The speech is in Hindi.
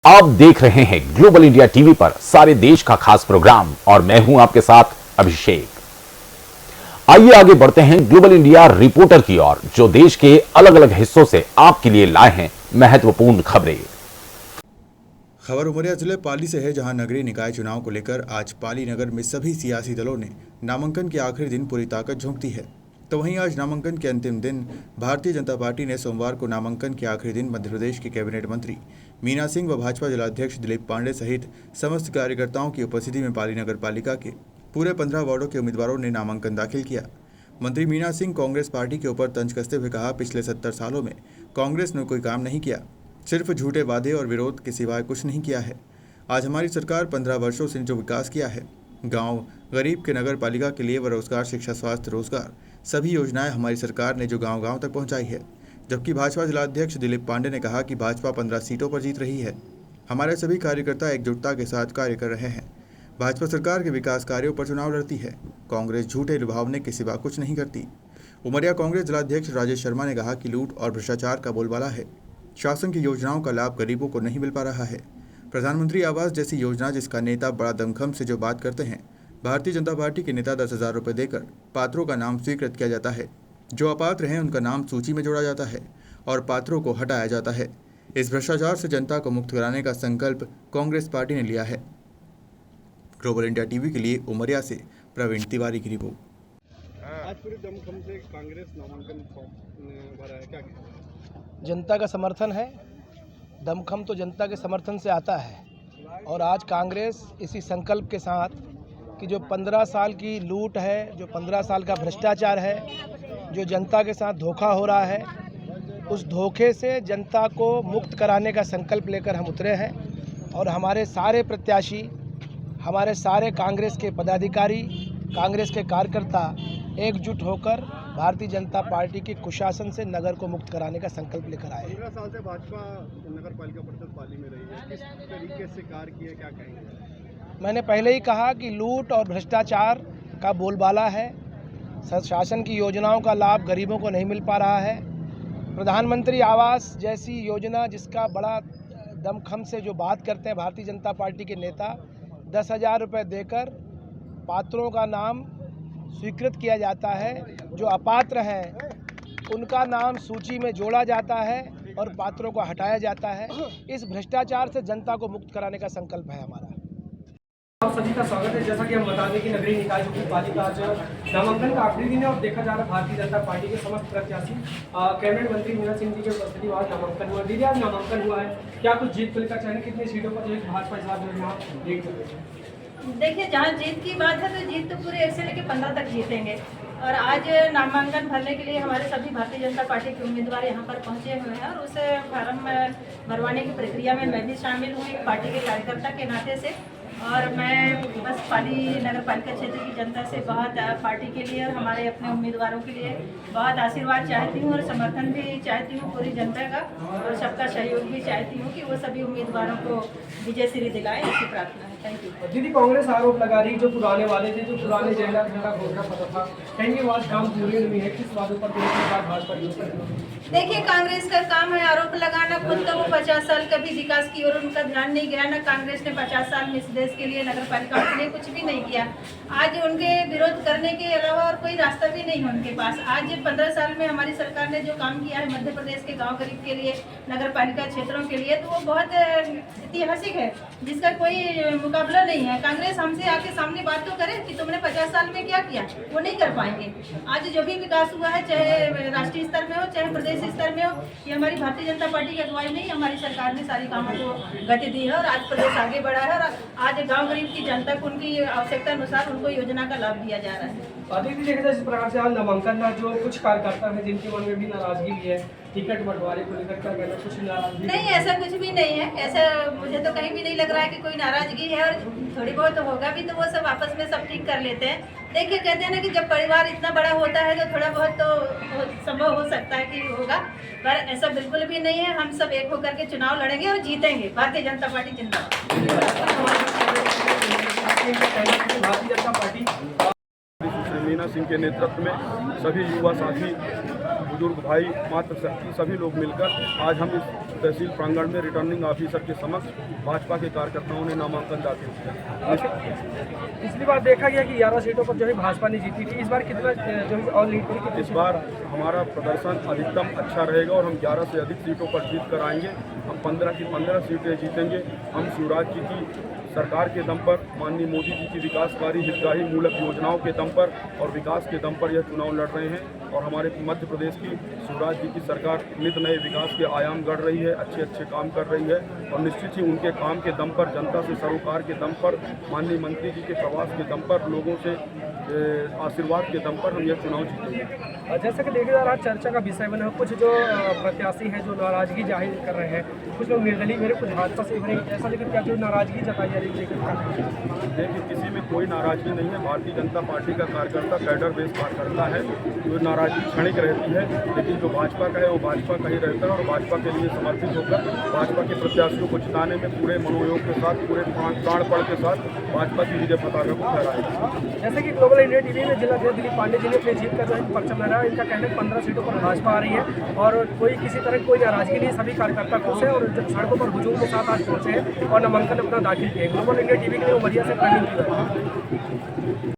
आप देख रहे हैं ग्लोबल इंडिया टीवी पर सारे देश का खास प्रोग्राम और मैं हूं आपके साथ अभिषेक। आइए आगे बढ़ते हैं ग्लोबल इंडिया रिपोर्टर की ओर, जो देश के अलग अलग हिस्सों से आपके लिए लाए हैं महत्वपूर्ण खबरें। खबर उमरिया जिले पाली से है, जहां नगरीय निकाय चुनाव को लेकर आज पाली नगर में सभी सियासी दलों ने नामांकन के आखिरी दिन पूरी ताकत झोंक दी है। तो वहीं आज नामांकन के अंतिम दिन भारतीय जनता पार्टी ने सोमवार को नामांकन के आखिरी दिन मध्य प्रदेश की कैबिनेट मंत्री मीना सिंह व भाजपा जिलाध्यक्ष दिलीप पांडे सहित समस्त कार्यकर्ताओं की उपस्थिति में पाली नगर पालिका के पूरे 15 वार्डों के उम्मीदवारों ने नामांकन दाखिल किया। मंत्री मीना सिंह कांग्रेस पार्टी के ऊपर तंज कसते हुए कहा, पिछले 70 सालों में कांग्रेस ने कोई काम नहीं किया, सिर्फ झूठे वादे और विरोध के सिवाय कुछ नहीं किया है। आज हमारी सरकार 15 वर्षों से जो विकास किया है, गांव गरीब के नगर पालिका के लिए व रोजगार, शिक्षा, स्वास्थ्य, रोजगार सभी योजनाएं हमारी सरकार ने जो गांव-गांव तक पहुंचाई है। जबकि भाजपा जिलाध्यक्ष दिलीप पांडे ने कहा कि भाजपा 15 सीटों पर जीत रही है। हमारे सभी कार्यकर्ता एकजुटता के साथ कार्य कर रहे हैं। भाजपा सरकार के विकास कार्यों पर चुनाव लड़ती है, कांग्रेस झूठे लुभावने के सिवा कुछ नहीं करती। उमरिया कांग्रेस जिलाध्यक्ष राजेश शर्मा ने कहा कि लूट और भ्रष्टाचार का बोलबाला है, शासन की योजनाओं का लाभ गरीबों को नहीं मिल पा रहा है। प्रधानमंत्री आवास जैसी योजना जिसका नेता बड़ा दमखम से जो बात करते हैं, भारतीय जनता पार्टी के नेता 10,000 रुपये देकर पात्रों का नाम स्वीकृत किया जाता है। जो अपात्र हैं उनका नाम सूची में जोड़ा जाता है और पात्रों को हटाया जाता है। इस भ्रष्टाचार से जनता को मुक्त कराने का संकल्प कांग्रेस पार्टी ने लिया है। ग्लोबल इंडिया टीवी के लिए उमरिया से प्रवीण तिवारी की रिपोर्ट। आज पूरे दमखम से कांग्रेस नामांकन फॉर्म भरा है, क्या कहना? जनता का समर्थन है। दमखम तो जनता के समर्थन से आता है और आज कांग्रेस इसी संकल्प के साथ कि जो 15 साल की लूट है, जो 15 साल का भ्रष्टाचार है, जो जनता के साथ धोखा हो रहा है, उस धोखे से जनता को मुक्त कराने का संकल्प लेकर हम उतरे हैं। और हमारे सारे प्रत्याशी, हमारे सारे कांग्रेस के पदाधिकारी, कांग्रेस के कार्यकर्ता एकजुट होकर भारतीय जनता पार्टी की कुशासन से नगर को मुक्त कराने का संकल्प लेकर आए हैं। 15 साल से भाजपा नगर पालिका परिषद पाली में रही है, किस तरीके से कार्य किए, क्या कहेंगे? मैंने पहले ही कहा कि लूट और भ्रष्टाचार का बोलबाला है, शासन की योजनाओं का लाभ गरीबों को नहीं मिल पा रहा है। प्रधानमंत्री आवास जैसी योजना जिसका बड़ा दमखम से जो बात करते हैं भारतीय जनता पार्टी के नेता, 10,000 रुपये देकर पात्रों का नाम स्वीकृत किया जाता है। जो अपात्र हैं उनका नाम सूची में जोड़ा जाता है और पात्रों को हटाया जाता है। इस भ्रष्टाचार से जनता को मुक्त कराने का संकल्प है हमारा। आप सभी का स्वागत है। जैसा कि हम बता दें कि नगरीय निकाय जो कि पालिका आज नामांकन का आखिरी दिन है और देखा जा रहा है भारतीय जनता पार्टी के समस्त प्रत्याशी कैबिनेट मंत्री मीना सिंह जी के उपस्थिति में आज नामांकन हुआ। दीदी, आज नामांकन हुआ है, क्या कुछ जीत को लेकर चाहे कितनी सीटों पर जो है भाजपा हिसाब जो है आप देख सकते हैं? देखिए, जहाँ जीत की बात है तो जीत तो पूरे 1 से लेकर 15 तक जीतेंगे। और आज नामांकन भरने के लिए हमारे सभी भारतीय जनता पार्टी के उम्मीदवार यहाँ पर पहुँचे हुए हैं और उस फार्म भरवाने की प्रक्रिया में मैं भी शामिल हूँ एक पार्टी के कार्यकर्ता के नाते से। और मैं बस पाली नगर पालिका क्षेत्र की जनता से बहुत पार्टी के लिए और हमारे अपने उम्मीदवारों के लिए बहुत आशीर्वाद चाहती हूँ और समर्थन भी चाहती हूँ पूरी जनता का, और सबका सहयोग भी चाहती हूँ कि वो सभी उम्मीदवारों को विजय श्री दिलाएं, ऐसी प्रार्थना है। Thank you. दीदी, कांग्रेस आरोप लगा रही जो पुराने वादे थे, जो पुराने एजेंडा का घोषणा पत्र था, कहेंगे वो आज काम पूरे नहीं है, किस वादों पर भाजपा यूज करेगी? देखिए, कांग्रेस का काम है आरोप लगाना। खुद तो वो 50 साल कभी विकास की ओर उनका ध्यान नहीं गया ना। कांग्रेस ने 50 साल में इस देश के लिए, नगर पालिका के लिए कुछ भी नहीं किया। आज उनके विरोध करने के अलावा और कोई रास्ता भी नहीं है उनके पास। आज 15 साल में हमारी सरकार ने जो काम किया है मध्य प्रदेश के गाँव गरीब के लिए, नगर पालिका क्षेत्रों के लिए, तो वो बहुत ऐतिहासिक है जिसका कोई मुकाबला नहीं है। कांग्रेस हमसे आके सामने बात तो करे कि तुमने 50 साल में क्या किया, वो नहीं कर पाएंगे। आज जो भी विकास हुआ है, चाहे राष्ट्रीय स्तर में हो चाहे प्रदेश स्तर में हो, ये हमारी भारतीय जनता पार्टी की अगुवाई नहीं, हमारी सरकार ने सारी कामों को गति दी है और आज प्रदेश आगे बढ़ा है और आज गांव गरीब की जनता को उनकी आवश्यकता अनुसार उनको योजना का लाभ दिया जा रहा है। दीदी, देखा जाए इस प्रकार से आज नामांकन में जो कुछ कार्यकर्ता है जिनके मन में भी नाराजगी भी है, टिकट बंटवारे को लेकर क्या कहना, कुछ नाराजगी नहीं, ऐसा कुछ भी नहीं है। ऐसा मुझे तो कहीं भी नहीं लग रहा है कि कोई नाराजगी है, और थोड़ी बहुत होगा भी तो वो सब आपस में सब ठीक कर लेते हैं। देखिए, कहते हैं ना कि जब परिवार इतना बड़ा होता है तो थोड़ा बहुत तो संभव हो सकता है कि होगा, पर ऐसा बिल्कुल भी नहीं है। हम सब एक होकर के चुनाव लड़ेंगे और जीतेंगे। भारतीय जनता पार्टी जिंदाबाद। भारतीय जनता पार्टी मीना सिंह के नेतृत्व में सभी युवा साथी, बुजुर्ग भाई, मातृशक्ति सभी लोग मिलकर आज हम इस तहसील प्रांगण में रिटर्निंग ऑफिसर के समक्ष भाजपा के कार्यकर्ताओं ने नामांकन दाखिल किया। पिछली बार देखा गया कि 11 सीटों पर जो है भाजपा ने जीती थी, इस बार कितना जो है और लीड करी? इस बार हमारा प्रदर्शन अधिकतम अच्छा रहेगा और हम 11 से अधिक सीटों पर जीत कर आएंगे। हम 15 की 15 सीटें जीतेंगे। हम शिवराज जी की सरकार के दम पर, माननीय मोदी जी की विकासकारी हितग्राही मूलक योजनाओं के दम पर और विकास के दम पर यह चुनाव लड़ रहे हैं। और हमारे मध्य प्रदेश की शिवराज जी की सरकार नित नए विकास के आयाम गढ़ रही है, अच्छे अच्छे काम कर रही है और निश्चित ही उनके काम के दम पर, जनता से सरोकार के दम पर, माननीय मंत्री जी के प्रवास के दम पर, लोगों से आशीर्वाद के दम पर हम यह चुनाव जीतेंगे। जैसा कि देखा जा रहा है, चर्चा का विषय बना है, कुछ जो प्रत्याशी हैं जो नाराजगी जाहिर कर रहे हैं, कुछ लोग निर्दलीय मेरे, कुछ भाजपा से भरे, ऐसा लेकिन क्या जो नाराजगी जताई जा रही है? देखिए, किसी में कोई नाराजगी नहीं है। भारतीय जनता पार्टी का कार्यकर्ता कैडर बेस कार्यकर्ता है। जो नाराजगी क्षणिक रहती है, लेकिन जो भाजपा का है वो भाजपा का ही रहता है और भाजपा के लिए समर्पित होकर भाजपा के प्रत्याशियों को जिताने में पूरे मनोयोग के साथ, पूरे प्राणपण के साथ भाजपा की विजय पताका को फहराएगा। जैसे कि ग्लोबल इंडिया टीवी में जिला दिलीप पांडे जी ने अपनी जीत का जो है परचम लहराया। इनका कहना है 15 सीटों पर भाजपा आ रही है और कोई किसी तरह कोई नाराजगी नहीं, सभी कार्यकर्ता खुश है और सड़कों पर हुजूम के साथ आज पहुंचे हैं और नामांकन अपना दाखिल किए। ग्लोबल इंडिया टीवी के लिए उमरिया से प्रवीण।